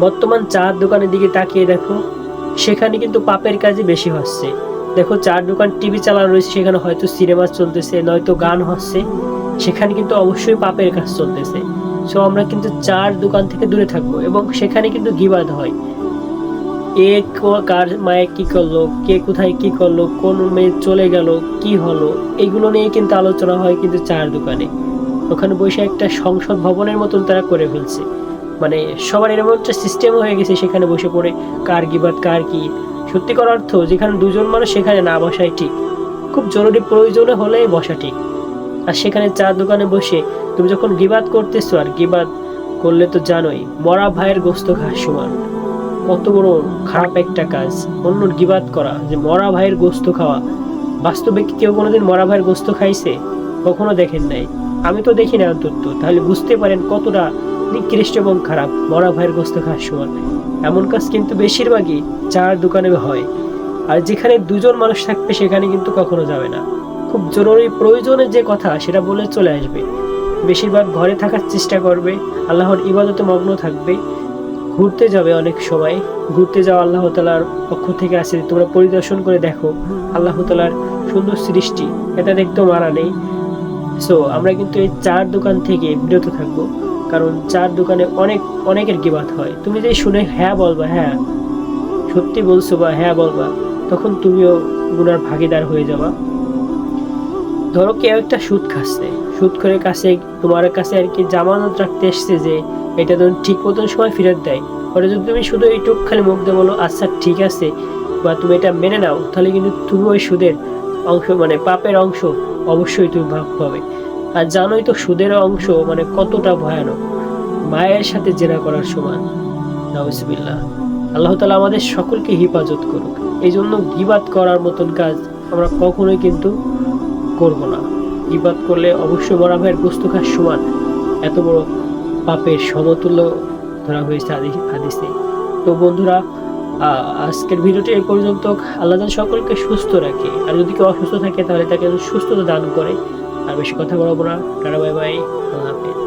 বর্তমান চার দোকানের দিকে তাকিয়ে দেখো, সেখানে কিন্তু পাপের কাজই বেশি হচ্ছে। দেখো চার দোকান টিভি চালানো রয়েছে, সেখানে হয়তো সিনেমা চলতেছে, নয়তো গান হচ্ছে, সেখানে কিন্তু অবশ্যই পাপের কাজ চলতেছে। সো আমরা কিন্তু চার দোকান থেকে দূরে থাকবো, এবং সেখানে কিন্তু গীবাত হয়। এ কার মায়ে কি করলো, কে কোথায় কি করলো, কোন মেয়ে চলে গেল, কি হলো, এগুলো নিয়ে কিন্তু আলোচনা হয় কিন্তু চার দোকানে। ওখানে বসে একটা সংসদ ভবনের মতন তারা করে ফেলছে, মানে সবার এরকম একটা সিস্টেম হয়ে গেছে, সেখানে বসে পড়ে কার গিবাত কার কি। সত্যিকার অর্থ যেখানে দুজন মানুষ সেখানে না বসাই ঠিক, খুব জরুরি প্রয়োজনে হলে বসা ঠিক। আর সেখানে চার দোকানে বসে তুমি যখন গিবাত করতেছো, আর গিবাত করলে তো জানোই মরা ভাইয়ের গোস্ত খাওয়ার সমান। কত বড় খারাপ একটা কাজ অন্যর গিবাত করা, যে মরা ভাইয়ের গোস্ত খাওয়া। বাস্তবে কি কেউ কোনোদিন মরা ভাইয়ের গোস্ত খাইছে? কখনো দেখেন নাই, আমি তো দেখি না অন্তত। তাহলে বুঝতে পারেন কতটা নিকৃষ্ট এবং খারাপ মরা ভাইয়ের গোস্ত খাওয়ার সময়। এমন কাজ কিন্তু বেশিরভাগই চার দোকানে হয়। আর যেখানে দুজন মানুষ থাকবে সেখানে কিন্তু কখনো যাবে না। খুব জরুরি প্রয়োজনের যে কথা সেটা বলে চলে আসবে। বেশিরভাগ ঘরে থাকার চেষ্টা করবে, আল্লাহর ইবাদতে মগ্ন থাকবে। ঘুরতে যাবে অনেক সময়, ঘুরতে যাওয়া আল্লাহ তাআলার পক্ষ থেকে আছে, তোমরা পরিদর্শন করে দেখো আল্লাহ তাআলার সুন্দর সৃষ্টি, এটা দেখতেও মানা নেই। সো আমরা কিন্তু এই চার দোকান থেকে বিরত থাকবো, কারণ চার দোকানে অনেকের গীবাত হয়। তুমি যে শুনে হ্যাঁ বলবা, হ্যাঁ সত্যি বলছো, বা হ্যাঁ বলবা, তখন তুমিও গুনার ভাগীদার হয়ে যাবা। ধরো কেউ একটা সুদ খাচ্ছে, সুদ করে কাছে তোমার কাছে আর কি জামানত রাখতে এসছে যে এটা তুমি ঠিক মতন সময় ফেরত দেয়। ওটা যদি তুমি শুধু এইটুক খালি মুখ দিয়ে বলো আচ্ছা ঠিক আছে, বা তুমি এটা মেনে নাও, তাহলে কিন্তু তুমি ওই সুদের অংশ, মানে পাপের অংশ অবশ্যই তুমি ভাগ পাবে। আর জানোই তো সুদের অংশ মানে কতটা ভয়ানক, মায়ের সাথে জেনা করার সমান। নাউজুবিল্লাহ। আল্লাহ তাআলা আমাদের সকলকে হিফাজত করুক। এই জন্য গীবাত করার মতন কাজ আমরা কখনোই কিন্তু করব না। গীবাত করলে অবশ্যই মরা ভাইয়ের গোস্ত খাওয়ার সমান, এত বড় পাপের সমতুল্য ধরা হয়েছে হাদিসে। তো বন্ধুরা, আজকের ভিডিওটি এই পর্যন্ত। আল্লাহ যেন সকলকে সুস্থ রাখে, আর যদি কেউ অসুস্থ থাকে তাহলে তাকে সুস্থতা দান করে। আর বেশি কথা বলবো না, টাটা বাই বাই, আল্লাহ হাফেজ।